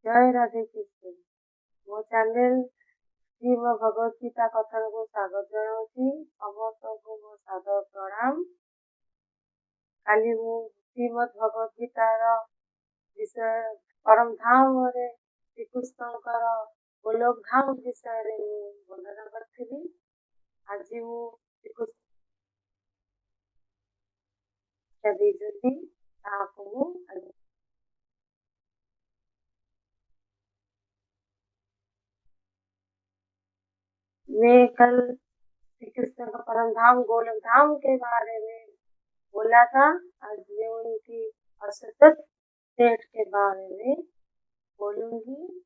जय राधे कृष्ण। मो चैनल श्रीमद् भगवत गीता कथन को स्वागत जनाऊँगी। समस्तको मो सादर प्रणाम। काली मु श्रीमद् भगवत गीतार विषय परम धाम रे श्रीकृष्णकर गोलोक धाम विषय रे वर्णना करथिली। आज मु श्रीकृष्ण देजती ताको मैं कल श्री कृष्ण का परम धाम गोलोक धाम के बारे में बोला था। आज मैं उनकी असतत सेठ के बारे में बोलूंगी।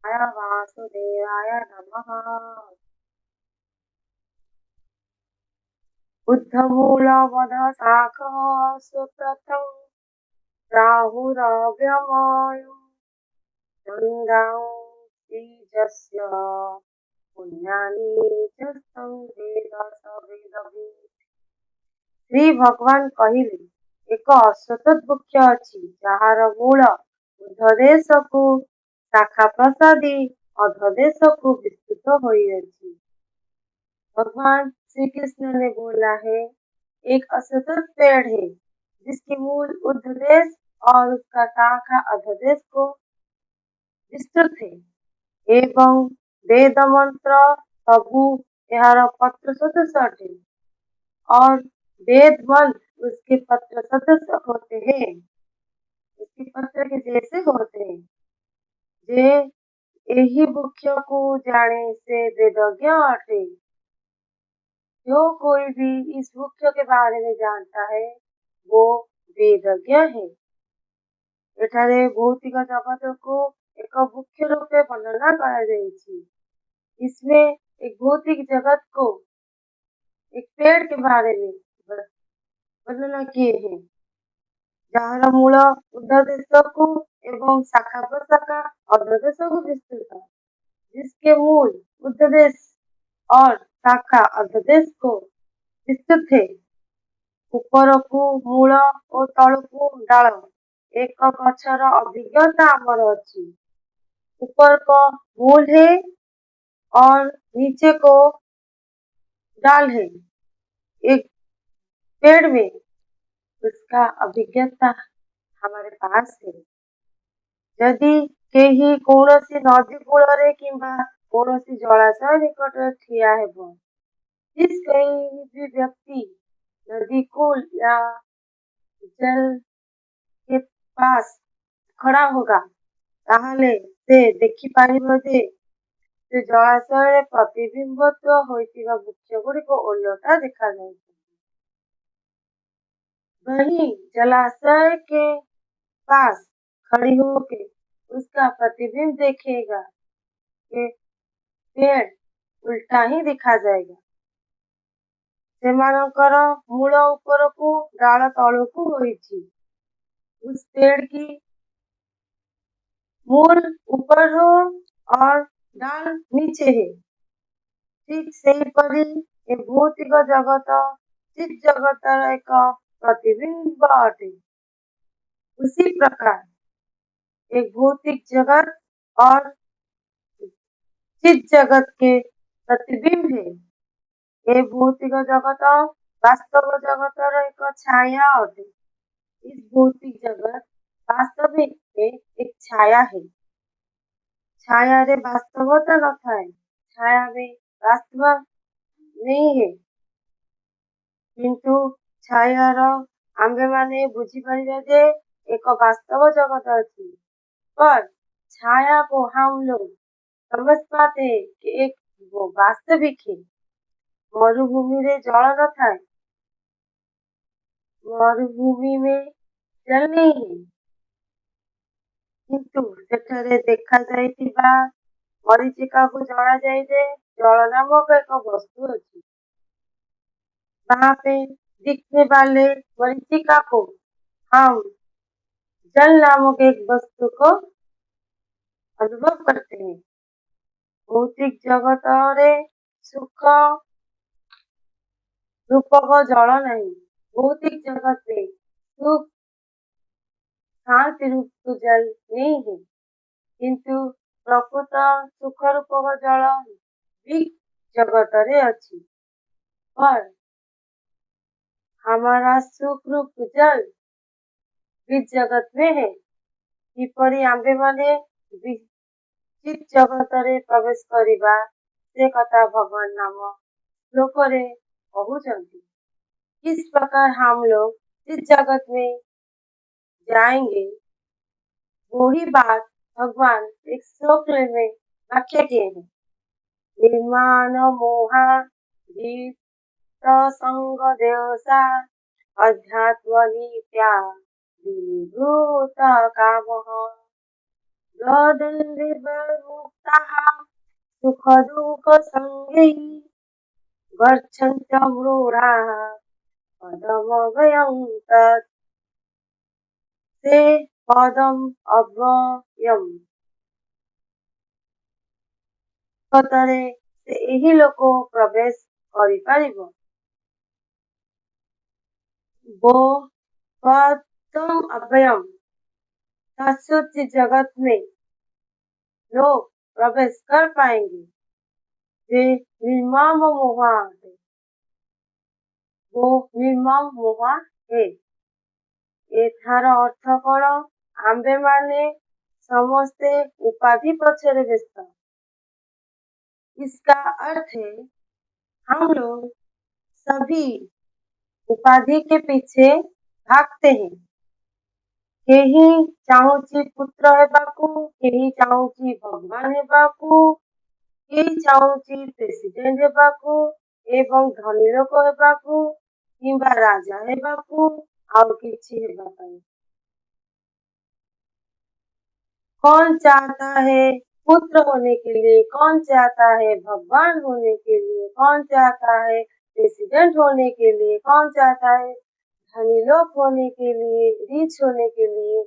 आया वासुदेवाय नमः। बुद्धमूलवद शाखः सुप्रथम राहुरव्यमयो गंगां बीजस्य पुण्यानि च संवेद सवेदभूत। श्री भगवान कहिले एक असतत वृक्ष अछि जार मूल ऊर्ध्वदेश को शाखा प्रसादी अधोदेश को विस्तृत होइअछि। भगवान श्री कृष्ण ने बोला है एक असतत पेड़ है जिसकी मूल ऊर्ध्वदेश और उसका शाखा अधोदेश को विस्तृत है एवं वेद मंत्र सबू यार पत्र सदृश अटे और वेद मंत्र उसके पत्र सदृश होते हैं, उसके पत्र के जैसे होते हैं। जे यही वृक्ष को जाने से वेदज्ञ अटे। जो कोई भी इस वृक्ष के बारे में जानता है वो वेदज्ञ है। एठारे भौतिक जगत को एक वृक्ष रूप में वर्णना करा जाइछि। इसमें एक भौतिक जगत को एक पेड़ के बारे में वर्णना किए हैं जार मूल ऊर्ध्वदेश को एवं शाखा प्रशाखा अधोदेश को विस्तृत, जिसके मूल ऊर्ध्वदेश और शाखा अधोदेश को विस्तृत है। ऊपर को मूल और तल को डाल एक गछर अभिज्ञता आमर अछि। ऊपर को मूल है और नीचे को डाल है। एक पेड़ में उसका अभिज्ञता हमारे पास है। यदि केही कौनसी नदी कूल किंबा कौनसी जलाशय निकट ठिया हेब, जिस कहीं भी व्यक्ति नदी कूल या जल के पास खड़ा होगा ताहले से देखि पारिबो जे से जलाशय प्रतिबिंबित होइतिबा वृक्ष गुड़िक ओलटा देखा जाए। वहीं जलाशय के पास खड़ी होके उसका प्रतिबिंब देखेगा कि पेड़ उल्टा ही दिखा जाएगा। सेमानकर मूल ऊपर को डाल तल को होइछि। उस पेड़ की मूल ऊपर हो और डाल नीचे है। ठीक सेहीपरि ए भौतिक जगत चित जगत एक प्रतिबिंब अटे। उसी प्रकार एक भौतिक जगत और चित जगत के प्रतिबिंब है। ये भौतिक जगत वास्तव जगत एक छाया अटे। इस भौतिक जगत वास्तविक एक छाया है। छाया रे वास्तवता न थाए, छाया में वास्तव नहीं है, किंतु छायार आम्भे माने बुझी पारिबा जे एक वास्तव जगत अछि। पर छाया को हम लोग समझ पाते हैं कि एक वो वास्तविक है। मरुभूमि रे जल न थाए, मरुभूमि में जल नहीं है, किंतु सेठारे देखा जाइतिबा मरीचिका को जड़ा जाए जे जल नामक एक वस्तु अछि। वहाँ पे दिखने वाले मरीचिका को हम जल नामक एक वस्तु को अनुभव करते हैं। भौतिक जगत रे सुख रूपक जल नहीं, भौतिक जगत में सुख शांति रूप जल नहीं है, किंतु प्रकृत सुख रूप जल भी जगत रे अच्छी। पर हमारा सुख रूप जल भी जगत में है। किपरि आंबे माने विचित जगत रे प्रवेश करिबा से कथा भगवान नाम श्लोक रे कहउचंती। किस प्रकार हम लोग जिस जगत में जाएंगे, वही बात भगवान एक श्लोक में व्याख्या किए हैं। निर्माण मोहा जीत संग देवसा अध्यात्म नीत्या विभूत कामः मुक्ताः सुख दुःख संगैः गच्छन्त्य मूढाः पदमव्ययं तत् से पदम अव्ययम ସତରେ ସେ ଏହି ଲୋକ ପ୍ରବେଶ କରିପାରିବ। वो पदम अव्ययम शाश्वत जगत में लोग प्रवेश कर पाएंगे। जे निर्मम मोहा है, वो निर्मम मोहा है। एथार अर्थ कौन? आंबे माने समस्ते उपाधि पछरे व्यस्त। इसका अर्थ है हम लोग सभी उपाधि के पीछे भागते हैं। केही चाहूची पुत्र हेबाकू, केही चाहूची भगवान हेबाकू, केही चाहूची प्रेसिडेंट हेबाकू एवं धनी लोक हेबाकू किंबा राजा हेबाकू और किछि हेबा पाई। कौन चाहता है पुत्र होने के लिए, कौन चाहता है भगवान होने के लिए, कौन चाहता है प्रेसिडेंट होने के लिए, कौन चाहता है धनी लोग होने के लिए, रिच होने के लिए,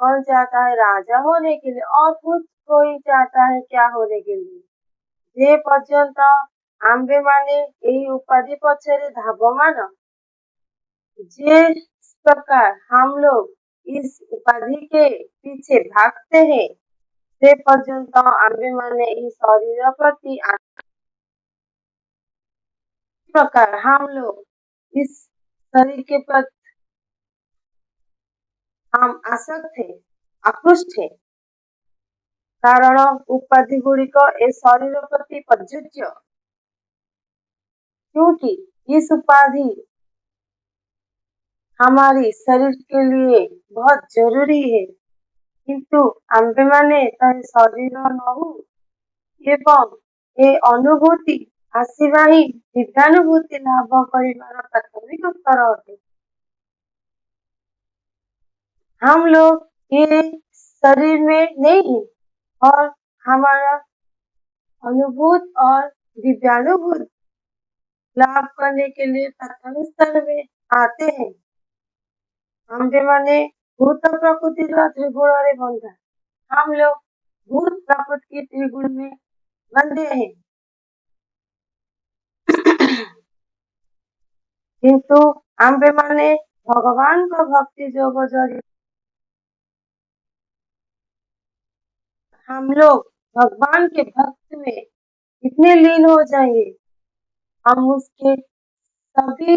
कौन चाहता है राजा होने के लिए और कुछ कोई चाहता है क्या होने के लिए। जे पर्यंत आंबे माने यही उपाधि पछरे धावमान, जे प्रकार हम लोग इस उपाधि के पीछे भागते हैं, से पर्यंत आंबे माने इस शरीर प्रति प्रकार हम लोग इस शरीर के प्रति हम आसक्त है, आकृष्ट है। कारण उपाधि गुड़िक ए शरीर प्रति प्रযোज्य, क्योंकि इस उपाधि हमारी शरीर के लिए बहुत जरूरी है। किंतु आंबे माने शरीर नहु एवं ए अनुभूति आसीबा ही दिव्यानुभूति लाभ करिबार प्राथमिक स्तर अटे। हम लोग ये शरीर में नहीं है और हमारा अनुभूत और दिव्यानुभूत लाभ करने के लिए प्राथमिक स्तर में आते हैं। आंबे माने भूत प्रकृति त्रिगुण रे बंधा। हम लोग भूत प्रकृति के त्रिगुण में बंधे हैं। किंतु आंबे माने भगवान का भक्ति जोग जरिए हम लोग भगवान के भक्त में इतने लीन हो जाएंगे, हम उसके सभी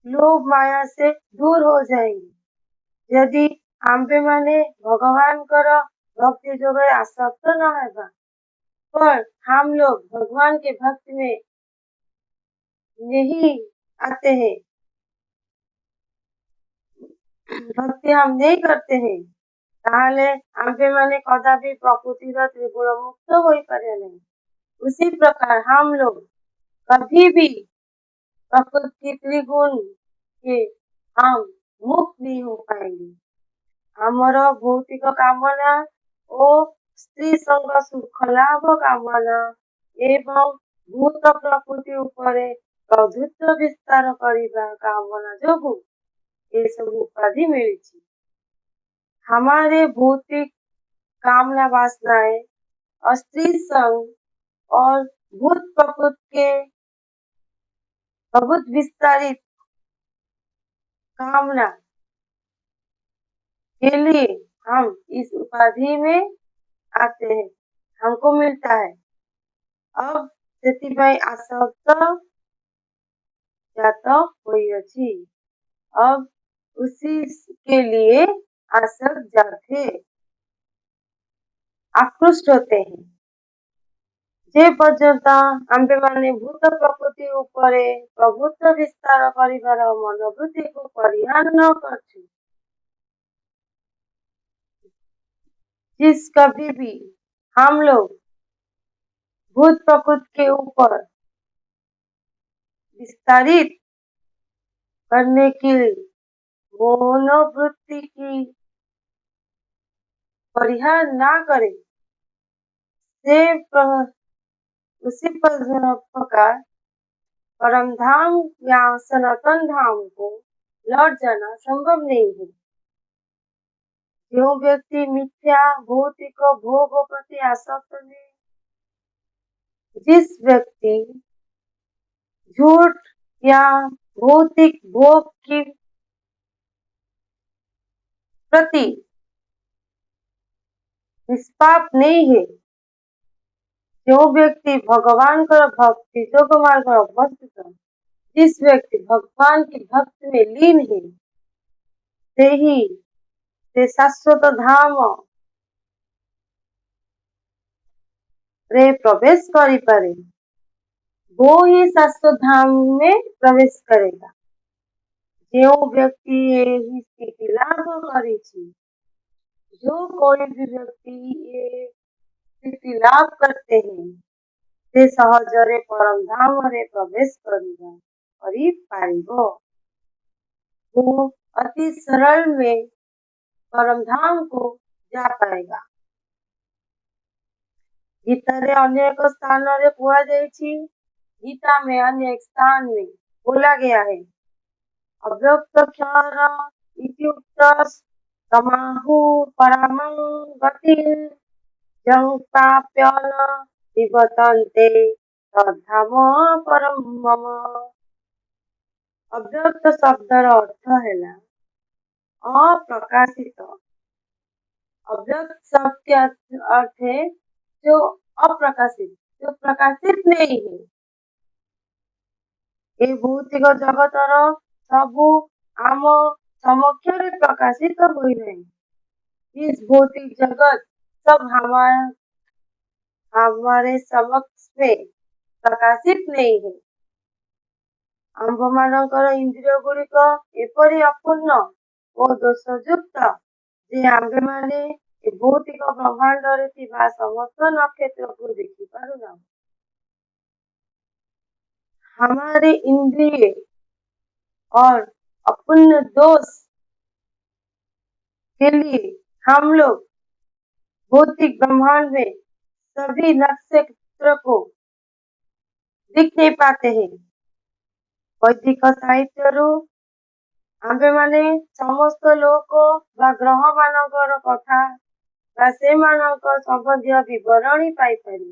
लोभ माया से दूर हो जाएंगे। यदि आंबे माने भगवान कर भक्ति जोग आसक्त न होगा, पर हम लोग भगवान के भक्त में नहीं आते हैं, भक्ति हम नहीं करते हैं, ताहले आंबे माने कदापि प्रकृतिर त्रिगुण मुक्त होई पारे नहीं। उसी प्रकार हम लोग कभी भी प्रकृति त्रिगुण के हम मुक्त नहीं हो पाएंगे। हमर भौतिक कामना और स्त्री संग सुख लाभ कामना एवं भूत प्रकृति उपरे प्रभुत्व विस्तार करिबा कामना जोगु ये सब उपाधि मिली। हमारे भौतिक कामना वासनाएं स्त्री संग और भूत प्रकृति के बहुत विस्तारित कामना के लिए हम इस उपाधि में आते हैं, हमको मिलता है। अब ସେଥିପାଇଁ आसक्त जात ହୋଇଅଛି। अब उसी के लिए आसक्त जाते आकृष्ट होते हैं। जे पर्यंत आम्भेमाने भूत प्रकृति उपरे प्रभुत्व विस्तार करिबार मनोवृत्ति को परिहार न करछु, जिस कभी भी हम लोग भूत प्रकृति के ऊपर विस्तारित करने की मनोवृत्ति की परिहार ना करे, से उसी प्रकार परम धाम या सनातन धाम को लौट जाना संभव नहीं है। जो व्यक्ति मिथ्या भौतिक भोग प्रति आसक्त है, जिस व्यक्ति झूठ या भौतिक भोग की प्रति निष्पाप नहीं है, जो व्यक्ति भगवान का भक्ति योग मार्ग अवस्थित, जिस व्यक्ति भगवान की भक्ति में लीन है, से ही से शाश्वत धाम रे प्रवेश करी पारे, वो ही शाश्वत धाम में प्रवेश करेगा। जो व्यक्ति यही स्थिति लाभ करी छी, जो कोई भी व्यक्ति ये स्थिति लाभ करते हैं, से सहजरे परम धाम रे प्रवेश करी पारिबो। वो अति सरल में परम धाम को जा पाएगा। गीता रे अनेक स्थान रे कुआ जाइछि, गीता में अनेक स्थान में बोला गया है, अव्यक्त क्षर इत्युक्त समाहु परमं गतिं यं प्राप्य न निवर्तन्ते तद्धाम परम मम। अव्यक्त शब्दर अर्थ है अप्रकाशित। अव्यक्त शब्द के अर्थ है जो अप्रकाशित, जो प्रकाशित नहीं है। ये भौतिक जगतर सबू आम समक्षरे प्रकाशित हुई नहीं। इस भौतिक जगत सब हमारे समक्ष में प्रकाशित नहीं है। आंभ मानकर इंद्रिय गुड़िक एपरी अपूर्ण और दोषयुक्त जे आंभे माने भौतिक ब्रह्मांड रे थिबा समस्त नक्षत्र को देखी पारुना। हमारे इंद्रिय और अपूर्ण दोष के लिए हम लोग भौतिक ब्रह्मांड में सभी नक्षत्र को दिख नहीं पाते हैं। वैदिक साहित्य आंभे माने समस्त लोक बा ग्रह मानकर कथा बा से मानकर संबंधी विवरणी पाई पारी।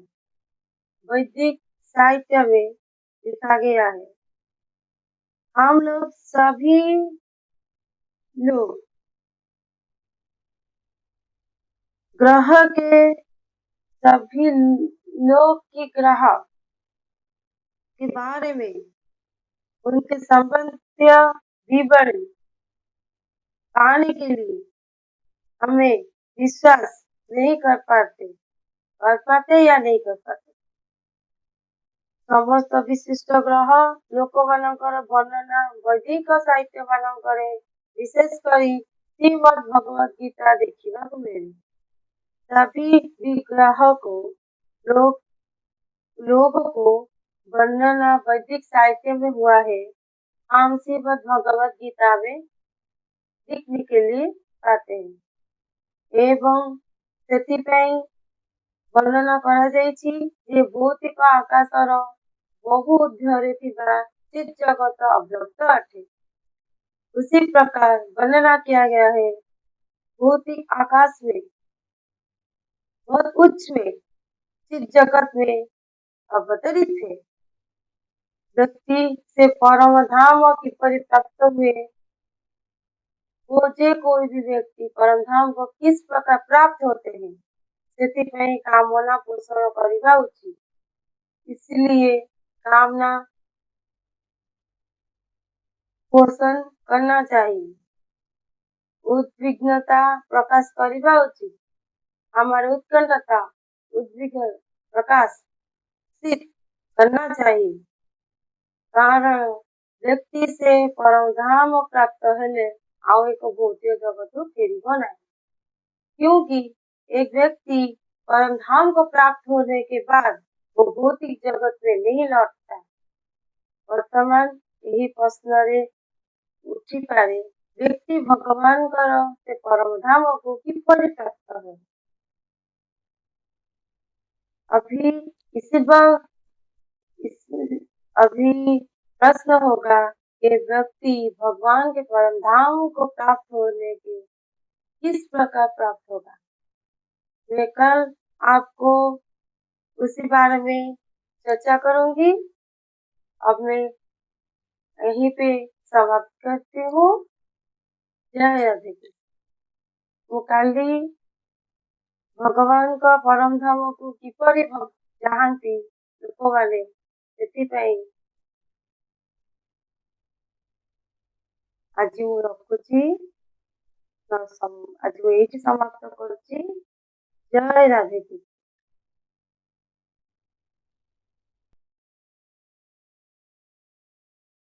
वैदिक साहित्य में लिखा गया है, हम लोग सभी लोग ग्रह के सभी लोग की ग्रह के बारे में उनके संबंधित विवरण पाने के लिए हमें विश्वास नहीं कर पाते या नहीं कर पाते। समस्त विशिष्ट ग्रह लोक मानकर वर्णना वैदिक साहित्य मानकर विशेष करी श्रीमद् भगवद गीता देखा मिले। सभी विग्रह को लोग को वर्णना वैदिक साहित्य में हुआ है, हम श्रीमद् भगवद गीता में देखने के लिए पाते हैं। एवं सेतिपई वर्णना करा जाइछि जे भौतिक आकाशर बहु ऊर्ध्वरे थिबा चित जगत अव्यक्त अटे। उसी प्रकार वर्णना किया गया है भौतिक आकाश में बहुत उच्च में चित जगत में अवतरित है। व्यक्ति से परम धाम किपरि प्राप्त हुए, वो जे कोई भी व्यक्ति परम धाम को किस प्रकार प्राप्त होते हैं ସେଥିପାଇଁ कामना पोषण କରିବା उचित। इसलिए कामना पोषण करना चाहिए। उद्विग्नता प्रकाश କରିବା उचित। हमारे उत्कंठता उद्विग्न प्रकाशित करना चाहिए। कारण व्यक्ति से परम धाम प्राप्त हेले ଆଉ ଏକ भौतिक जगत फेरिब नहीं, क्योंकि एक व्यक्ति परम धाम को प्राप्त होने के बाद वो भौतिक जगत में नहीं लौटता। वर्तमान यही प्रश्न रे उठी पारे व्यक्ति भगवान से परम धाम को किपरि प्राप्त है। अभी इसी बार अभी प्रश्न होगा कि व्यक्ति भगवान के परम धाम को प्राप्त होने के किस प्रकार प्राप्त होगा। मैं कल आपको उसी बारे में चर्चा करूंगी। अब मैं यहीं पे समाप्त करती हूँ। जय राधे कृष्ण। ମୁଁ କାଲି ଭଗବାନଙ୍କ ପରମ ଧାମକୁ କିପରି ଚାହାନ୍ତି ଲୋକମାନେ, ସେଥିପାଇଁ ଆଜି ମୁଁ ରଖୁଛି। ଆଜି ମୁଁ ଏଇଠି ସମାପ୍ତ କରୁଛି। ଜୟ ରାଧେ कृष्ण।